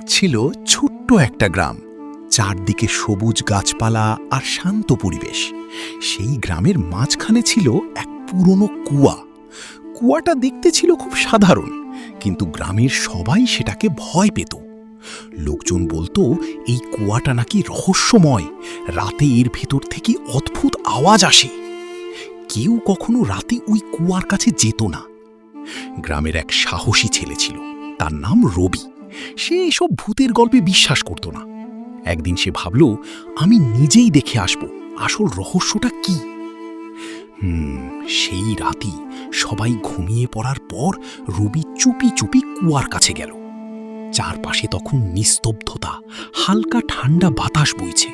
ছিল ছোট্ট একটা গ্রাম, চারদিকে সবুজ গাছপালা আর শান্ত পরিবেশ। সেই গ্রামের মাঝখানে ছিল এক পুরনো কুয়া। কুয়াটা দেখতে ছিল খুব সাধারণ, কিন্তু গ্রামের সবাই সেটাকে ভয় পেত। লোকজন বলতো এই কুয়াটা নাকি রহস্যময়, রাতে এর ভেতর থেকে অদ্ভুত আওয়াজ আসে। কেউ কখনো রাতে ওই কুয়ার কাছে যেত না। গ্রামের এক সাহসী ছেলে ছিল, তার নাম রবি। সে এসব ভূতের গল্পে বিশ্বাস করত না। একদিন সে ভাবল, আমি নিজেই দেখে আসব আসল রহস্যটা কি। সেই রাতেই সবাই ঘুমিয়ে পড়ার পর রবি চুপি চুপি কুয়ার কাছে গেল। চারপাশে তখন নিস্তব্ধতা, হালকা ঠান্ডা বাতাস বইছে।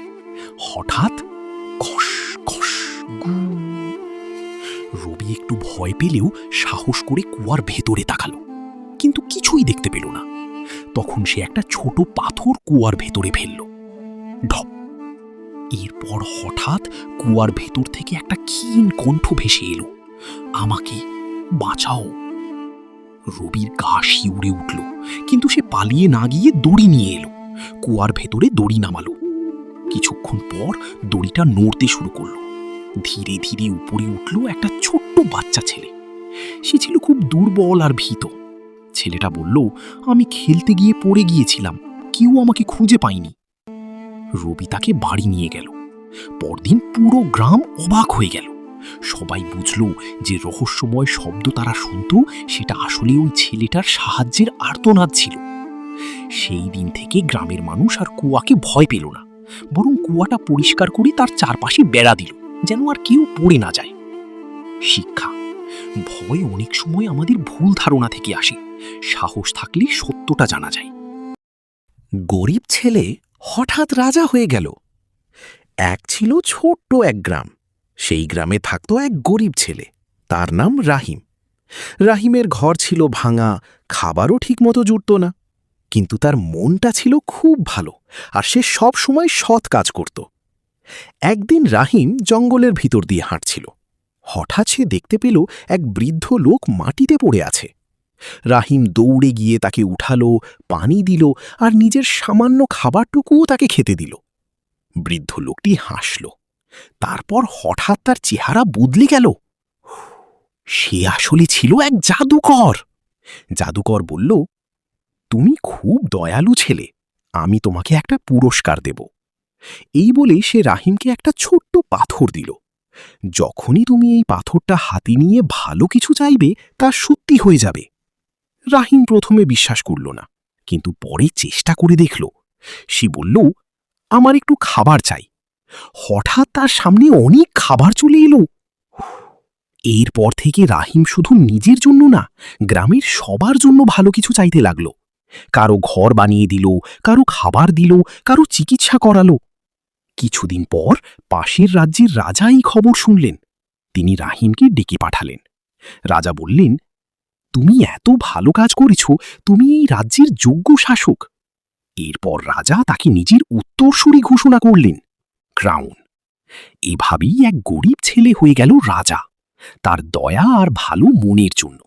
হঠাৎ খস খস গু। রবি একটু ভয় পেলেও সাহস করে কুয়ার ভেতরে তাকালো, কিন্তু কিছুই দেখতে পেল না। তখন সে একটা ছোট পাথর কুয়ার ভেতরে ফেলল। ঢপ! এরপর হঠাৎ কুয়ার ভেতর থেকে একটা ক্ষীণ কণ্ঠ ভেসে এলো, আমাকে বাঁচাও। রবির গা শিউরে উঠল, কিন্তু সে পালিয়ে না গিয়ে দড়ি নিয়ে এলো। কুয়ার ভেতরে দড়ি নামালো। কিছুক্ষণ পর দড়িটা নড়তে শুরু করলো। ধীরে ধীরে উপরে উঠল একটা ছোট্ট বাচ্চা ছেলে। সে ছিল খুব দুর্বল আর ভীত। ছেলেটা বলল, আমি খেলতে গিয়ে পড়ে গিয়েছিলাম, কেউ আমাকে খুঁজে পায়নি। রবি তাকে বাড়ি নিয়ে গেল। পরদিন পুরো গ্রাম অবাক হয়ে গেল। সবাই বুঝল যে রহস্যময় শব্দ তারা শুনত সেটা আসলে ওই ছেলেটার সাহায্যের আর্তনাদ ছিল। সেই দিন থেকে গ্রামের মানুষ আর কুয়াকে ভয় পেল না, বরং কুয়াটা পরিষ্কার করে তার চারপাশে বেড়া দিল, যেন আর কেউ পড়ে না যায়। শিক্ষা: ভয় অনেক সময় আমাদের ভুল ধারণা থেকে আসে। সাহস থাকলে সত্যটা জানা যায়। গরিব ছেলে হঠাৎ রাজা হয়ে গেল। এক ছিল ছোট্ট এক গ্রাম। সেই গ্রামে থাকতো এক গরিব ছেলে, তার নাম রাহিম। রাহিমের ঘর ছিল ভাঙা, খাবারও ঠিকমতো জুটত না, কিন্তু তার মনটা ছিল খুব ভালো আর সে সব সময় সৎ কাজ করত। একদিন রাহিম জঙ্গলের ভিতর দিয়ে হাঁটছিল। হঠাৎ সে দেখতে পেল এক বৃদ্ধ লোক মাটিতে পড়ে আছে। রাহিম দৌড়ে গিয়ে তাকে উঠালো, পানি দিল আর নিজের সামান্য খাবারটুকুও তাকে খেতে দিল। বৃদ্ধ লোকটি হাসল। তারপর হঠাৎ তার চেহারা বদলে গেল। সে আসলে ছিল এক জাদুকর। জাদুকর বলল, তুমি খুব দয়ালু ছেলে, আমি তোমাকে একটা পুরস্কার দেব। এই বলে সে রাহিমকে একটা ছোট্ট পাথর দিল। যখনই তুমি এই পাথরটা হাতে নিয়ে ভালো কিছু চাইবে, তা সত্যি হয়ে যাবে। রাহিম প্রথমে বিশ্বাস করল না, কিন্তু পরে চেষ্টা করে দেখল। সে বলল, আমার একটু খাবার চাই। হঠাৎ তার সামনে অনেক খাবার চলে এলো। এরপর থেকে রাহিম শুধু নিজের জন্য না, গ্রামের সবার জন্য ভালো কিছু চাইতে লাগল। কারো ঘর বানিয়ে দিল, কারো খাবার দিল, কারো চিকিৎসা করালো। কিছুদিন পর পাশের রাজ্যের রাজা এই খবর শুনলেন। তিনি রাহিমকে ডেকে পাঠালেন। রাজা বললেন, তুমি এত ভালো কাজ করেছ, তুমি এই রাজ্যের যোগ্য শাসক। এরপর রাজা তাকে নিজের উত্তরসূরি ঘোষণা করলেন, ক্রাউন। এভাবেই এক গরিব ছেলে হয়ে গেল রাজা, তার দয়া আর ভালো মনের জন্য।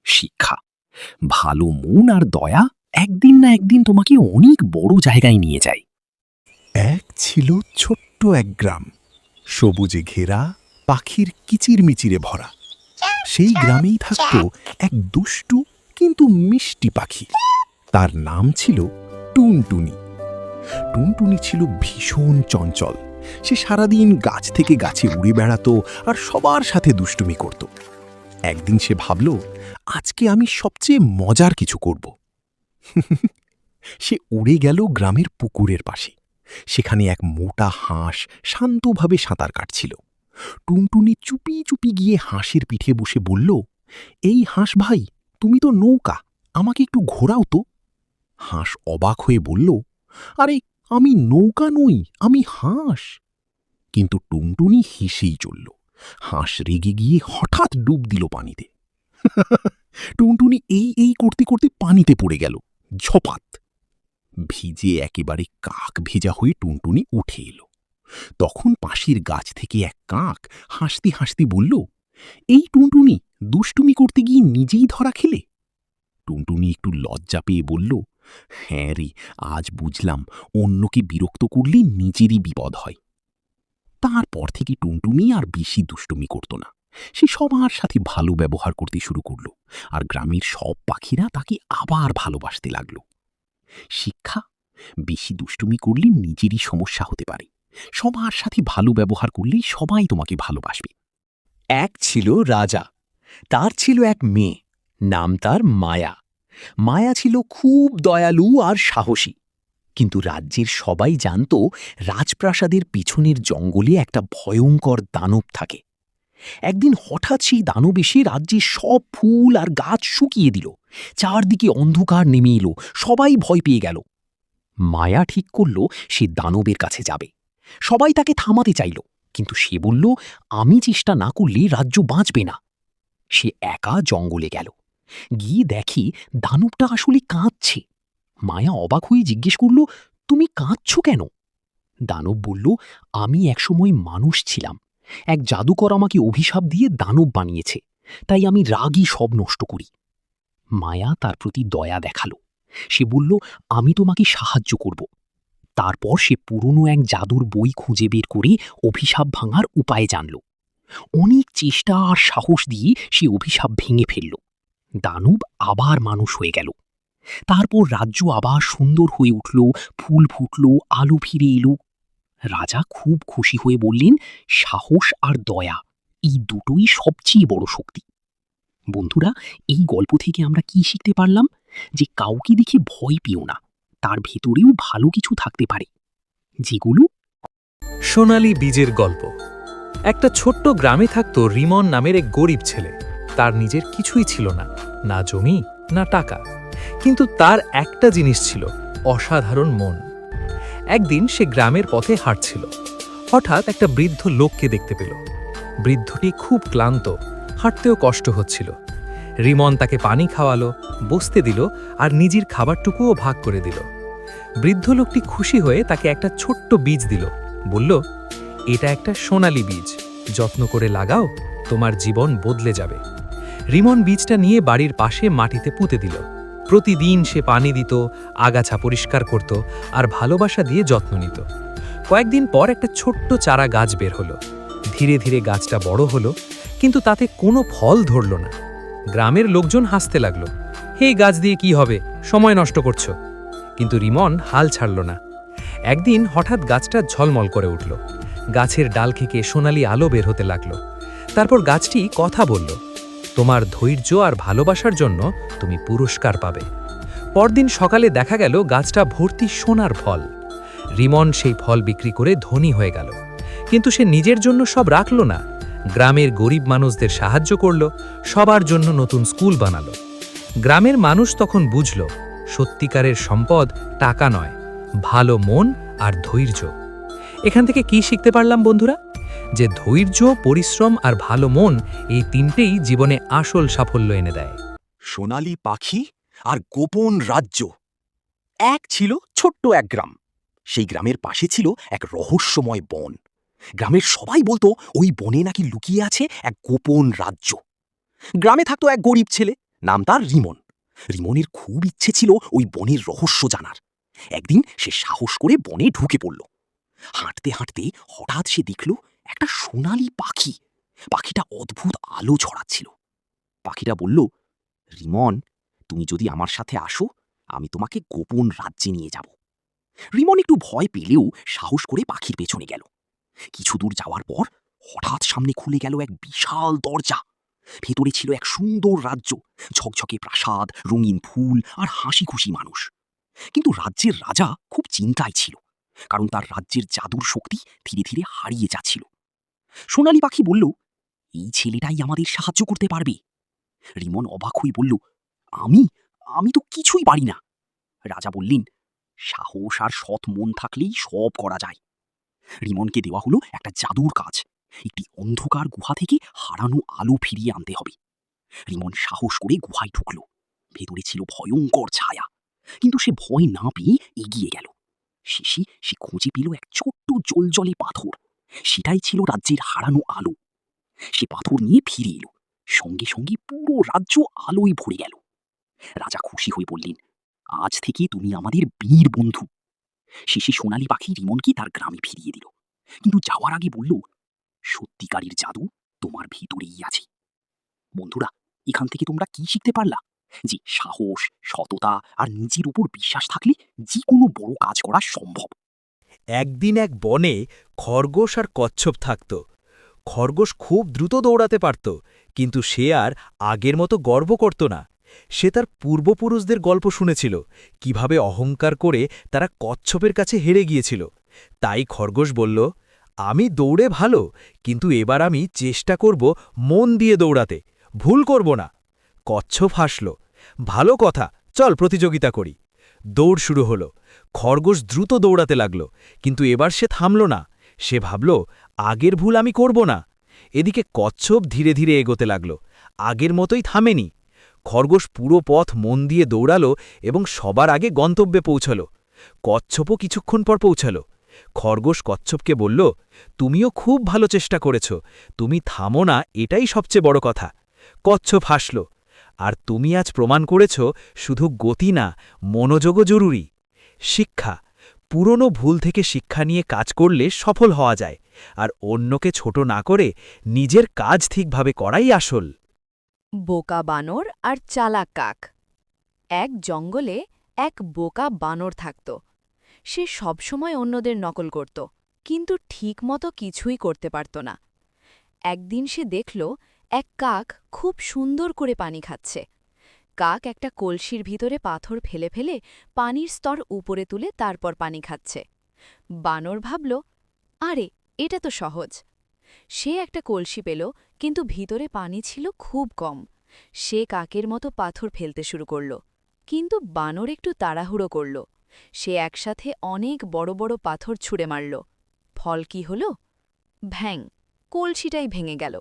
শিক্ষা: ভালো মন আর দয়া একদিন না একদিন তোমাকে অনেক বড় জায়গায় নিয়ে যায়। এক ছিল ছোট্ট এক গ্রাম, সবুজে ঘেরা, পাখির কিচিরমিচিরে ভরা। সেই গ্রামেই থাকত এক দুষ্টু কিন্তু মিষ্টি পাখি। তার নাম ছিল টুনটুনি। টুনটুনি ছিল ভীষণ চঞ্চল। সে সারাদিন গাছ থেকে গাছে উড়ে বেড়াতো আর সবার সাথে দুষ্টুমি করত। একদিন সে ভাবল, আজকে আমি সবচেয়ে মজার কিছু করব। সে উড়ে গেল গ্রামের পুকুরের পাশে। সেখানে এক মোটা হাঁস শান্তভাবে সাঁতার কাটছিল। টুনটুনি চুপি চুপি গিয়ে হাঁসের পিঠে বসে বলল, এই হাঁস ভাই, তুমি তো নৌকা, আমাকে একটু ঘোরাও তো। হাঁস অবাক হয়ে বলল, আরে আমি নৌকা নই, আমি হাঁস। কিন্তু টুনটুনি হেসেই চলল। হাঁস রেগে গিয়ে হঠাৎ ডুব দিল পানিতে। টুনটুনি এই করতে করতে পানিতে পড়ে গেল, ঝপাত। ভিজে একেবারে কাক ভেজা হয়ে টুনটুনি উঠে এলো। তখন পাশের গাছ থেকে এক কাক হাসতে হাসতে বলল, এই টুনটুনি, দুষ্টুমি করতে গিয়ে নিজেই ধরা খেলে। টুনটুনি একটু লজ্জা পেয়ে বলল, হ্যাঁ রে, আজ বুঝলাম অন্যকে বিরক্ত করলে নিজেরই বিপদ হয়। তারপর থেকে টুনটুনি আর বেশি দুষ্টুমি করত না। সে সবার সাথে ভালো ব্যবহার করতে শুরু করলো, আর গ্রামের সব পাখিরা তাকে আবার ভালোবাসতে লাগলো। শিক্ষা: বেশি দুষ্টুমি করলে নিজেরই সমস্যা হতে পারে। সবার সাথে ভালো ব্যবহার করলে সবাই তোমাকে ভালোবাসবে। এক ছিল রাজা, তার ছিল এক মেয়ে, নাম তার মায়া। মায়া ছিল খুব দয়ালু আর সাহসী, কিন্তু রাজ্যের সবাই জানত রাজপ্রাসাদের পিছনের জঙ্গলে একটা ভয়ঙ্কর দানব থাকে। একদিন হঠাৎ সেই দানব এসে রাজ্যের সব ফুল আর গাছ শুকিয়ে দিল। চারদিকে অন্ধকার নেমে এলো, সবাই ভয় পেয়ে গেল। মায়া ঠিক করল সে দানবের কাছে যাবে। সবাই তাকে থামাতে চাইল, কিন্তু সে বলল, আমি চেষ্টা না করলে রাজ্য বাঁচবে না। সে একা জঙ্গলে গেল, গিয়ে দেখে দানবটা আসলে কাঁদছে। মায়া অবাক হয়ে জিজ্ঞেস করল, তুমি কাঁদছ কেন? দানব বলল, আমি একসময় মানুষ ছিলাম, এক জাদুকর আমাকে অভিশাপ দিয়ে দানব বানিয়েছে, তাই আমি রাগী সব নষ্ট করি। মায়া তার প্রতি দয়া দেখালো। সে বলল, আমি তোমাকে সাহায্য করব। তারপর সে পুরনো এক জাদুর বই খুঁজে বের করে অভিশাপ ভাঙার উপায় জানল। অনেক চেষ্টা আর সাহস দিয়ে সে অভিশাপ ভেঙে ফেলল। দানব আবার মানুষ হয়ে গেল। তারপর রাজ্য আবার সুন্দর হয়ে উঠল, ফুল ফুটল, আলো ফিরে এলো। রাজা খুব খুশি হয়ে বললেন, সাহস আর দয়া, এই দুটোই সবচেয়ে বড় শক্তি। বন্ধুরা, এই গল্প থেকে আমরা কি শিখতে পারলাম? যে কাউকে দেখে ভয় পেও না, তার ভেতরেও ভালো কিছু থাকতে পারে, যেগুলো। সোনালী বীজের গল্প। একটা ছোট্ট গ্রামে থাকত রিমন নামের এক গরিব ছেলে। তার নিজের কিছুই ছিল না, না জমি না টাকা, কিন্তু তার একটা জিনিস ছিল, অসাধারণ মন। একদিন সে গ্রামের পথে হাঁটছিল। হঠাৎ একটা বৃদ্ধ লোককে দেখতে পেল। বৃদ্ধটি খুব ক্লান্ত, হাঁটতেও কষ্ট হচ্ছিল। রিমন তাকে পানি খাওয়ালো, বসতে দিল আর নিজের খাবারটুকুও ভাগ করে দিল। বৃদ্ধ লোকটি খুশি হয়ে তাকে একটা ছোট্ট বীজ দিল, বলল, এটা একটা সোনালী বীজ, যত্ন করে লাগাও, তোমার জীবন বদলে যাবে। রিমন বীজটা নিয়ে বাড়ির পাশে মাটিতে পুঁতে দিল। প্রতিদিন সে পানি দিত, আগাছা পরিষ্কার করত আর ভালোবাসা দিয়ে যত্ন নিত। কয়েকদিন পর একটা ছোট্ট চারা গাছ বের হলো। ধীরে ধীরে গাছটা বড় হলো, কিন্তু তাতে কোনো ফল ধরল না। গ্রামের লোকজন হাসতে লাগলো, হে গাছ দিয়ে কি হবে, সময় নষ্ট করছো। কিন্তু রিমন হাল ছাড়ল না। একদিন হঠাৎ গাছটা ঝলমল করে উঠল। গাছের ডাল থেকে সোনালি আলো বের হতে লাগলো। তারপর গাছটি কথা বলল, তোমার ধৈর্য আর ভালোবাসার জন্য তুমি পুরস্কার পাবে। পরদিন সকালে দেখা গেল গাছটা ভর্তি সোনার ফল। রিমন সেই ফল বিক্রি করে ধনী হয়ে গেল, কিন্তু সে নিজের জন্য সব রাখল না। গ্রামের গরিব মানুষদের সাহায্য করল, সবার জন্য নতুন স্কুল বানালো। গ্রামের মানুষ তখন বুঝল, সত্যিকারের সম্পদ টাকা নয়, ভালো মন আর ধৈর্য। এখান থেকে কি শিখতে পারলাম বন্ধুরা? যে ধৈর্য, পরিশ্রম আর ভালো মন, এই তিনটেই জীবনে আসল সাফল্য এনে দেয়। সোনালী পাখি আর গোপন রাজ্য। এক ছিল ছোট্ট এক গ্রাম। সেই গ্রামের পাশে ছিল এক রহস্যময় বন। গ্রামের সবাই বলতো ওই বনে নাকি লুকিয়ে আছে এক গোপন রাজ্য। গ্রামে থাকতো এক গরিব ছেলে, নাম তার রিমন। রিমনের খুব ইচ্ছে ছিল ওই বনের রহস্য জানার। একদিন সে সাহস করে বনে ঢুকে পড়ল। হাঁটতে হাঁটতে হঠাৎ সে দেখল একটা সোনালী পাখি। পাখিটা অদ্ভুত আলো ছড়াচ্ছিল। পাখিটা বলল, রিমন, তুমি যদি আমার সাথে আসো, আমি তোমাকে গোপন রাজ্যে নিয়ে যাব। রিমন একটু ভয় পেলেও সাহস করে পাখির পেছনে গেল। কিছু দূর যাওয়ার পর হঠাৎ সামনে খুলে গেল এক বিশাল দরজা। ভেতরে ছিল এক সুন্দর রাজ্য, ঝকঝকে প্রাসাদ, রঙিন ফুল আর হাসি খুশি মানুষ। কিন্তু রাজ্যের রাজা খুব চিন্তায় ছিল, কারণ তার রাজ্যের জাদুর শক্তি ধীরে ধীরে হারিয়ে যাচ্ছিল। সোনালী পাখি বলল, এই ছেলেটাই আমাদের সাহায্য করতে পারবে। রিমন অবাক হয়ে বলল, আমি আমি তো কিছুই পারি না। রাজা বললেন, সাহস আর সৎ মন থাকলেই সব করা যায়। রিমনকে দেওয়া হলো একটা জাদুর কাজ। একটি অন্ধকার গুহা থেকে হারানো আলো ফিরিয়ে আনতে হবে। রিমন সাহস করে গুহায় ঢুকল। ভেতরে ছিল ভয়ঙ্কর ছায়া, কিন্তু সে ভয় না পেয়ে এগিয়ে গেল। শেষে সে খুঁজে পেল এক ছোট্ট জলজলে পাথর। সেটাই ছিল রাজ্যের হারানো আলো। সে পাথর নিয়ে ফিরে এলো। সঙ্গে সঙ্গে পুরো রাজ্য আলোয় ভরে গেল। রাজা খুশি হয়ে বললেন, আজ থেকে তুমি আমাদের বীর বন্ধু। শেষে সোনালী পাখি রিমনকে তার গ্রামে ফিরিয়ে দিল, কিন্তু যাওয়ার আগে বলল, সত্যিকারের জাদু তোমার ভিতরেই আছে। বন্ধুরা, এখান থেকে তোমরা কি শিখতে পারলা? যে সাহস, সততা আর নিজের উপর বিশ্বাস থাকলে যে কোনো বড় কাজ করা সম্ভব। একদিন এক বনে খরগোশ আর কচ্ছপ থাকত। খরগোশ খুব দ্রুত দৌড়াতে পারত, কিন্তু সে আর আগের মতো গর্ব করত না। সে তার পূর্বপুরুষদের গল্প শুনেছিল, কিভাবে অহংকার করে তারা কচ্ছপের কাছে হেরে গিয়েছিল। তাই খরগোশ বলল, আমি দৌড়ে ভালো, কিন্তু এবার আমি চেষ্টা করব মন দিয়ে দৌড়াতে, ভুল করব না। কচ্ছপ হাসল, ভালো কথা, চল প্রতিযোগিতা করি। দৌড় শুরু হলো। খরগোশ দ্রুত দৌড়াতে লাগল, কিন্তু এবার সে থামল না। সে ভাবল, আগের ভুল আমি করব না। এদিকে কচ্ছপ ধীরে ধীরে এগোতে লাগল, আগের মতোই থামেনি। খরগোশ পুরো পথ মন দিয়ে দৌড়াল এবং সবার আগে গন্তব্যে পৌঁছল। কচ্ছপও কিছুক্ষণ পর পৌঁছাল। খরগোশ কচ্ছপকে বলল, তুমিও খুব ভালো চেষ্টা করেছ, তুমি থামো না, এটাই সবচেয়ে বড় কথা। কচ্ছপ হাসল, আর তুমি আজ প্রমাণ করেছ শুধু গতি না, মনোযোগও জরুরি। শিক্ষা, পুরনো ভুল থেকে শিক্ষা নিয়ে কাজ করলে সফল হওয়া যায়, আর অন্যকে ছোট না করে নিজের কাজ ঠিকভাবে করাই আসল। বোকা বানর আর চালাক কাক। এক জঙ্গলে এক বোকা বানর থাকত। সে সবসময় অন্যদের নকল করত, কিন্তু ঠিকমতো কিছুই করতে পারত না। একদিন সে দেখল এক কাক খুব সুন্দর করে পানি খাচ্ছে। কাক একটা কলসির ভিতরে পাথর ফেলে ফেলে পানির স্তর উপরে তুলে তারপর পানি খাচ্ছে। বানর ভাবল, আরে এটা তো সহজ। সে একটা কলসি পেল, কিন্তু ভিতরে পানি ছিল খুব কম। সে কাকের মতো পাথর ফেলতে শুরু করল, কিন্তু বানর একটু তাড়াহুড়ো করল। সে একসাথে অনেক বড় বড় পাথর ছুঁড়ে মারল। ফল কি হল? ভ্যাং, কলসিটাই ভেঙে গেল,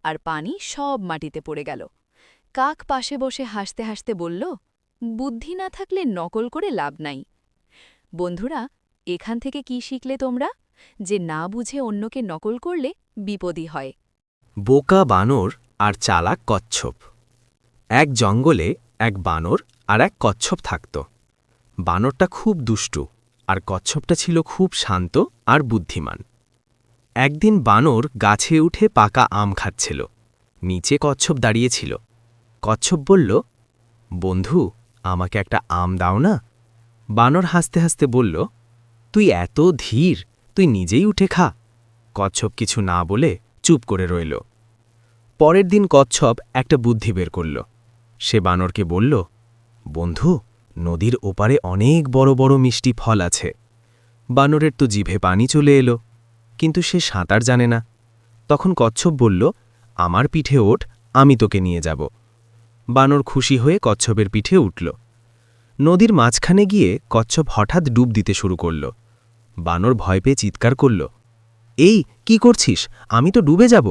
আর পানি সব মাটিতে পড়ে গেল। কাক পাশে বসে হাসতে হাসতে বলল, বুদ্ধি না থাকলে নকল করে লাভ নাই। বন্ধুরা, এখান থেকে কি শিখলে তোমরা? যে না বুঝে অন্যকে নকল করলে বিপদই হয়। বোকা বানর আর চালাক কচ্ছপ। এক জঙ্গলে এক বানর আর এক কচ্ছপ থাকত। বানরটা খুব দুষ্টু, আর কচ্ছপটা ছিল খুব শান্ত আর বুদ্ধিমান। একদিন বানর গাছে উঠে পাকা আম খাচ্ছিল। নিচে কচ্ছপ দাঁড়িয়েছিল। কচ্ছপ বলল, বন্ধু, আমাকে একটা আম দাও না। বানর হাসতে হাসতে বলল, তুই এত ধীর, তুই নিজেই উঠে খা। কচ্ছপ কিছু না বলে চুপ করে রইল। পরের দিন কচ্ছপ একটা বুদ্ধি বের করল। সে বানরকে বলল, বন্ধু, নদীর ওপারে অনেক বড় বড় মিষ্টি ফল আছে। বানরের তো জিভে পানি চলে এলো, কিন্তু সে সাঁতার জানে না। তখন কচ্ছপ বলল, আমার পিঠে ওঠ, আমি তোকে নিয়ে যাব। বানর খুশি হয়ে কচ্ছপের পিঠে উঠল। নদীর মাঝখানে গিয়ে কচ্ছপ হঠাৎ ডুব দিতে শুরু করল। বানর ভয় পেয়ে চিৎকার করল, এই কি করছিস, আমি তো ডুবে যাব।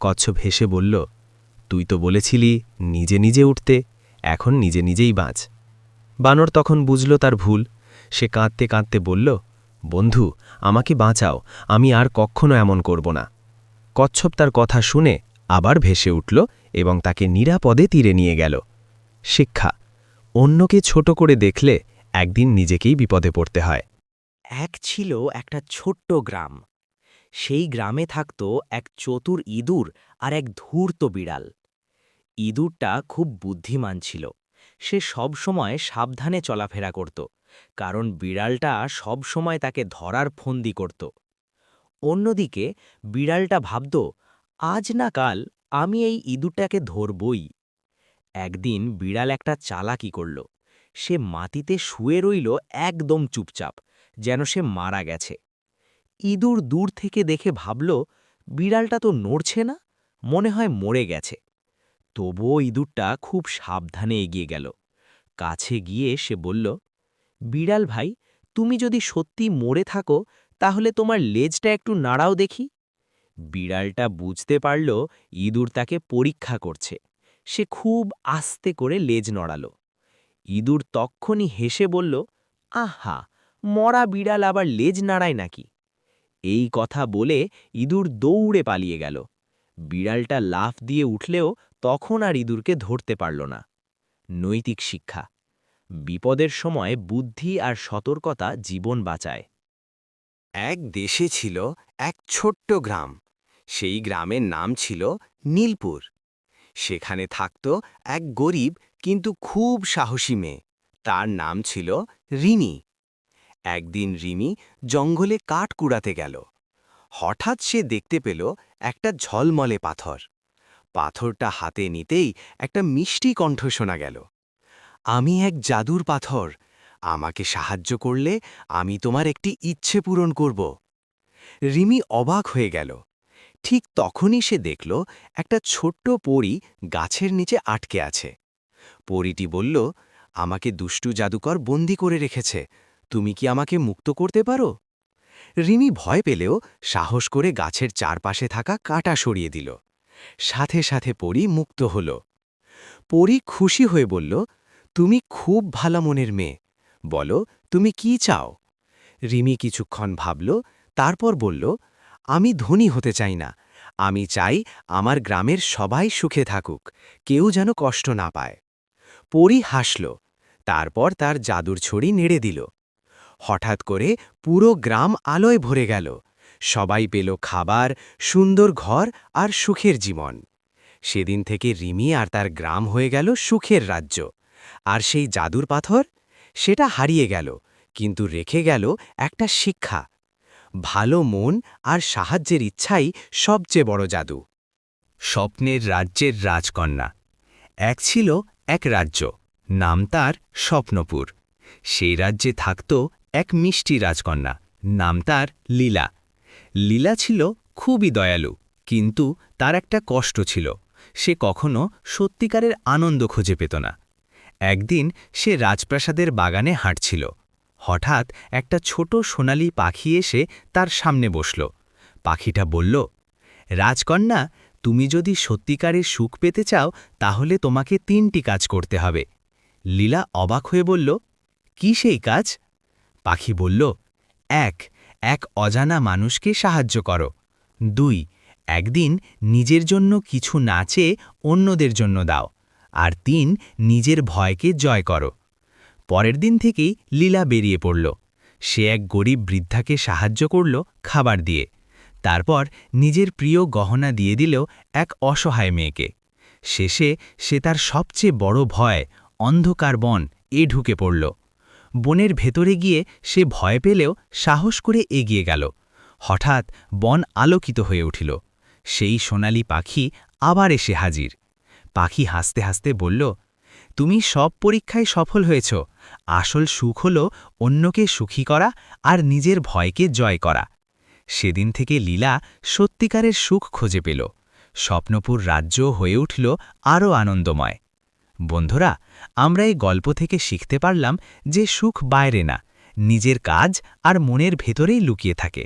কচ্ছপ হেসে বলল, তুই তো বলেছিলি নিজে নিজে উঠতে, এখন নিজে নিজেই বাঁচ। বানর তখন বুঝল তার ভুল। সে কাঁদতে কাঁদতে বলল, বন্ধু, আমাকে বাঁচাও, আমি আর কখনো এমন করব না। কচ্ছপ তার কথা শুনে আবার ভেসে উঠল এবং তাকে নিরাপদে তীরে নিয়ে গেল। শিক্ষা, অন্যকে ছোট করে দেখলে একদিন নিজেকেই বিপদে পড়তে হয়। এক ছিল একটা ছোট্ট গ্রাম। সেই গ্রামে থাকত এক চতুর ইঁদুর আর এক ধূর্ত বিড়াল। ইঁদুরটা খুব বুদ্ধিমান ছিল। সে সব সময় সাবধানে চলাফেরা করত, কারণ বিড়ালটা সব সময় তাকে ধরার ফন্দি করত। অন্যদিকে বিড়ালটা ভাবত, আজ না কাল আমি এই ইঁদুরটাকে ধরবই। একদিন বিড়াল একটা চালাকি করল। সে মাটিতে শুয়ে রইল একদম চুপচাপ, যেন সে মারা গেছে। ইঁদুর দূর থেকে দেখে ভাবল, বিড়ালটা তো নড়ছে না, মনে হয় মরে গেছে। তবুও ইঁদুরটা খুব সাবধানে এগিয়ে গেল। কাছে গিয়ে সে বলল, বিড়াল ভাই, তুমি যদি সত্যি মরে থাকো, তাহলে তোমার লেজটা একটু নাড়াও দেখি। বিড়ালটা বুঝতে পারল ইঁদুর তাকে পরীক্ষা করছে। সে খুব আস্তে করে লেজ নড়াল। ইঁদুর তক্ষুনি হেসে বলল, আহা, মরা বিড়াল আবার লেজ নাড়ায় নাকি? এই কথা বলে ইঁদুর দৌড়ে পালিয়ে গেল। বিড়ালটা লাফ দিয়ে উঠলেও তখন আর ইঁদুরকে ধরতে পারল না। নৈতিক শিক্ষা, বিপদের সময় বুদ্ধি আর সতর্কতা জীবন বাঁচায়। এক দেশে ছিল এক ছোট্ট গ্রাম। সেই গ্রামের নাম ছিল নীলপুর। সেখানে থাকত এক গরিব কিন্তু খুব সাহসী মেয়ে। তার নাম ছিল রিনি। একদিন রিমি জঙ্গলে কাঠ কুড়াতে গেল। হঠাৎ সে দেখতে পেল একটা ঝলমলে পাথর। পাথরটা হাতে নিতেই একটা মিষ্টি কণ্ঠ শোনা গেল, আমি এক জাদুর পাথর, আমাকে সাহায্য করলে আমি তোমার একটি ইচ্ছে পূরণ করব। রিমি অবাক হয়ে গেল। ঠিক তখনই সে দেখল একটা ছোট্ট পরী গাছের নিচে আটকে আছে। পরীটি বলল, আমাকে দুষ্টু জাদুকর বন্দি করে রেখেছে, তুমি কি আমাকে মুক্ত করতে পারো? রিমি ভয় পেলেও সাহস করে গাছের চারপাশে থাকা কাঁটা সরিয়ে দিল। সাথে সাথে পরী মুক্ত হল। পরী খুশি হয়ে বলল, তুমি খুব ভালো মনের মেয়ে, বলো তুমি কি চাও? রিমি কিছুক্ষণ ভাবল, তারপর বলল, আমি ধনী হতে চাই না, আমি চাই আমার গ্রামের সবাই সুখে থাকুক, কেউ যেন কষ্ট না পায়। পরী হাসল, তারপর তার জাদুর ছড়ি নেড়ে দিল। হঠাৎ করে পুরো গ্রাম আলোয় ভরে গেল। সবাই পেল খাবার, সুন্দর ঘর আর সুখের জীবন। সেদিন থেকে রিমি আর তার গ্রাম হয়ে গেল সুখের রাজ্য। আর সেই জাদুর পাথর, সেটা হারিয়ে গেল, কিন্তু রেখে গেল একটা শিক্ষা, ভালো মন আর সাহায্যের ইচ্ছাই সবচেয়ে বড় জাদু। স্বপ্নের রাজ্যের রাজকন্যা। এক ছিল এক রাজ্য, নাম তার স্বপ্নপুর। সেই রাজ্যে থাকত এক মিষ্টি রাজকন্যা, নাম তার লীলা। লীলা ছিল খুবই দয়ালু, কিন্তু তার একটা কষ্ট ছিল, সে কখনো সত্যিকারের আনন্দ খুঁজে পেত না। একদিন সে রাজপ্রাসাদের বাগানে হাঁটছিল। হঠাৎ একটা ছোট সোনালি পাখি এসে তার সামনে বসল। পাখিটা বলল, রাজকন্যা, তুমি যদি সত্যিকারের সুখ পেতে চাও তাহলে তোমাকে 3টি কাজ করতে হবে। লীলা অবাক হয়ে বলল, কি সেই কাজ? পাখি বলল, 1. এক অজানা মানুষকে সাহায্য করো। 2. একদিন নিজের জন্য কিছু না চেয়ে অন্যদের জন্য দাও। আর 3. নিজের ভয়কে জয় করো। পরের দিন থেকেই লীলা বেরিয়ে পড়ল। সে এক গরিব বৃদ্ধাকে সাহায্য করল খাবার দিয়ে। তারপর নিজের প্রিয় গহনা দিয়ে দিল এক অসহায় মেয়েকে। শেষে সে তার সবচেয়ে বড় ভয়, অন্ধকার বন, ঢুকে পড়ল। বনের ভেতরে গিয়ে সে ভয় পেলেও সাহস করে এগিয়ে গেল। হঠাৎ বন আলোকিত হয়ে উঠিল। সেই সোনালি পাখি আবার এসে হাজির। পাখি হাসতে হাসতে বলল, তুমি সব পরীক্ষায় সফল হয়েছ, আসল সুখ হল অন্যকে সুখী করা আর নিজের ভয়কে জয় করা। সেদিন থেকে লীলা সত্যিকারের সুখ খুঁজে পেল। স্বপ্নপুর রাজ্য হয়ে উঠল আরও আনন্দময়। বন্ধুরা, আমরা এই গল্প থেকে শিখতে পারলাম যে সুখ বাইরে না, নিজের কাজ আর মনের ভেতরেই লুকিয়ে থাকে।